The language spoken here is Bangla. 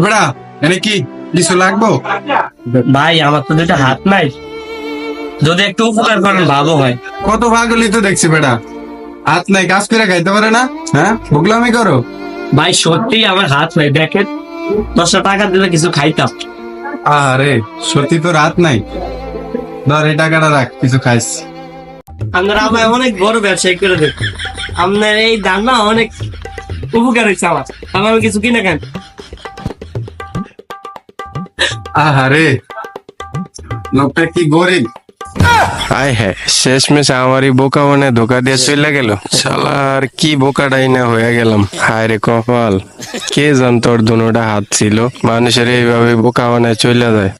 বেড়া এনে কি কিছু লাগবো? ভাই আমার তো দুটো হাত নাই, যদি একটু উপকার করেন ভালো হয়। কত পাগলই তো দেখছি বেড়া, হাত নাই কাজ করে খাইতে পারে না, হ্যাঁ বুগলামি করো। ভাই সত্যি আমার হাত নাই, দেখেন 10 টাকা দিলে কিছু খাইতাম। আরে সত্যি তোর হাত নাই, ধর এই টাকাটা রাখ, কিছু খাইস। আপনারা আমায় অনেক বড় ব্যবসায়ী করে দেখুন, আপনার এই দান না অনেক উপকার হয়েছে আমার, আমার কিছু কিনে খান। আহারে লোকটা কি গরিব। আয় হ্যাঁ, শেষমেশ আমারই বোকা মনে ধোকা দিয়ে চলে গেল। শালার কি বোকাটাই না হয়ে গেলাম। হায় রে কপাল, কে জানতো ওর দুনোটা হাত ছিল, মানুষের এইভাবে বোকা বানায় চলে যায়।